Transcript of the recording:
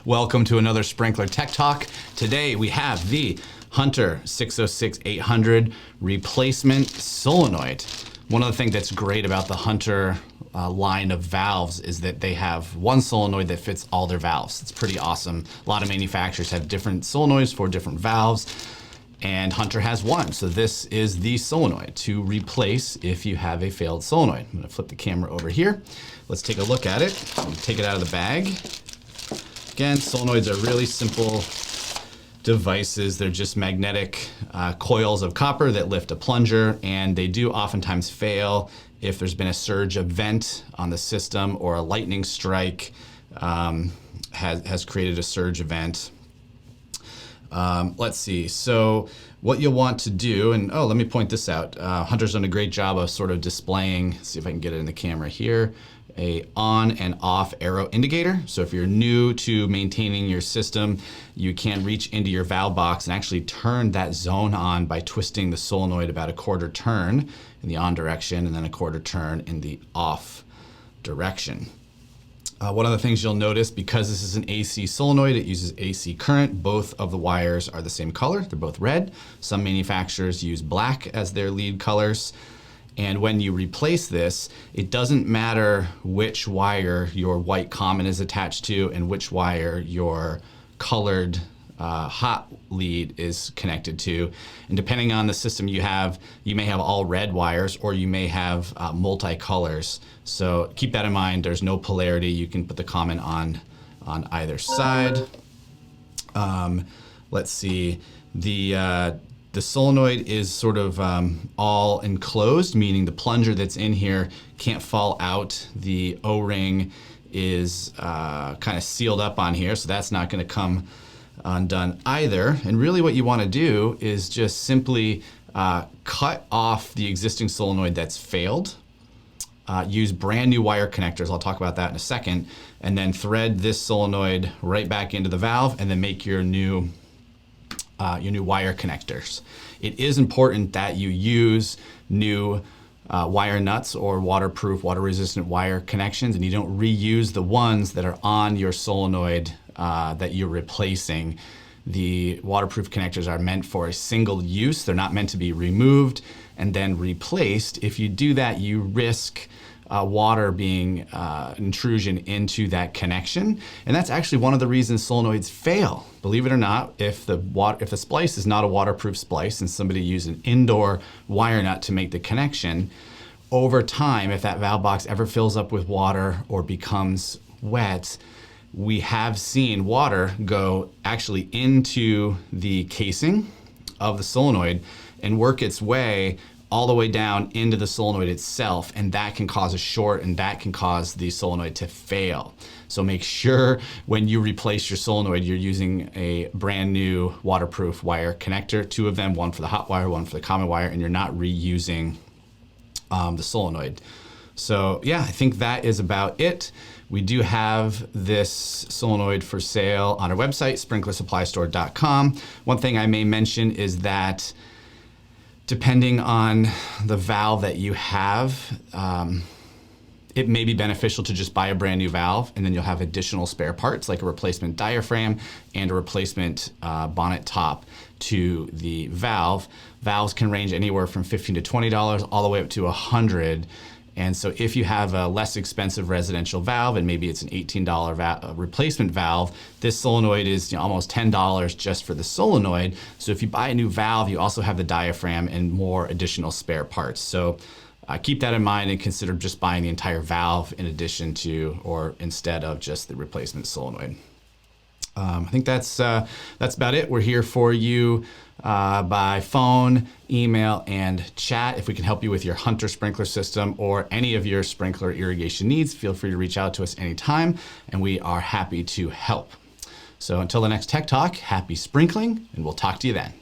Welcome to another Sprinkler Tech Talk. Today we have the Hunter 606-800 replacement solenoid. One of the things that's great about the Hunter line of valves is that they have one solenoid that fits all their valves. It's pretty awesome. A lot of manufacturers have different solenoids for different valves, and Hunter has one. So this is the solenoid to replace if you have a failed solenoid. I'm gonna flip the camera over here. Let's take a look at it. Take it out of the bag. Again, solenoids are really simple devices. They're just magnetic coils of copper that lift a plunger, and they do oftentimes fail if there's been a surge event on the system or a lightning strike has created a surge event. Let's see. So what you'll want to do, and let me point this out. Hunter's done a great job of sort of displaying, see if I can get it in the camera here, a on and off arrow indicator. So if you're new to maintaining your system, you can reach into your valve box and actually turn that zone on by twisting the solenoid about a quarter turn in the on direction and then a quarter turn in the off direction. One of the things you'll notice, because this is an AC solenoid, it uses AC current. Both of the wires are the same color. They're both red. Some manufacturers use black as their lead colors. And when you replace this, it doesn't matter which wire your white common is attached to and which wire your colored hot lead is connected to. And depending on the system you have, you may have all red wires or you may have multi-colors. So keep that in mind. There's no polarity. You can put the common on either side. Let's see. The solenoid is sort of all enclosed, meaning the plunger that's in here can't fall out. The O-ring is kind of sealed up on here, so that's not going to come undone either. And really what you want to do is just simply cut off the existing solenoid that's failed. Use brand new wire connectors, I'll talk about that in a second, and then thread this solenoid right back into the valve and then make your new wire connectors. It is important that you use new wire nuts or waterproof, water-resistant wire connections, and you don't reuse the ones that are on your solenoid that you're replacing. The waterproof connectors are meant for a single use. They're not meant to be removed and then replaced. If you do that, you risk water being intrusion into that connection. And that's actually one of the reasons solenoids fail. Believe it or not, if the splice is not a waterproof splice and somebody used an indoor wire nut to make the connection, over time, if that valve box ever fills up with water or becomes wet, we have seen water go actually into the casing of the solenoid and work its way all the way down into the solenoid itself, and that can cause a short and that can cause the solenoid to fail. So make sure when you replace your solenoid, you're using a brand new waterproof wire connector, two of them, one for the hot wire, one for the common wire, and you're not reusing the solenoid. So yeah, I think that is about it. We do have this solenoid for sale on our website, sprinklersupply.store.com. One thing I may mention is that depending on the valve that you have, it may be beneficial to just buy a brand new valve, and then you'll have additional spare parts like a replacement diaphragm and a replacement bonnet top to the valve. Valves can range anywhere from $15 to $20 all the way up to $100. And so if you have a less expensive residential valve, and maybe it's an $18 replacement valve, this solenoid is almost $10 just for the solenoid. So if you buy a new valve, you also have the diaphragm and more additional spare parts. So keep that in mind and consider just buying the entire valve in addition to or instead of just the replacement solenoid. I think that's about it. We're here for you by phone, email, and chat. If we can help you with your Hunter sprinkler system or any of your sprinkler irrigation needs, feel free to reach out to us anytime, and we are happy to help. So until the next Tech Talk, happy sprinkling, and we'll talk to you then.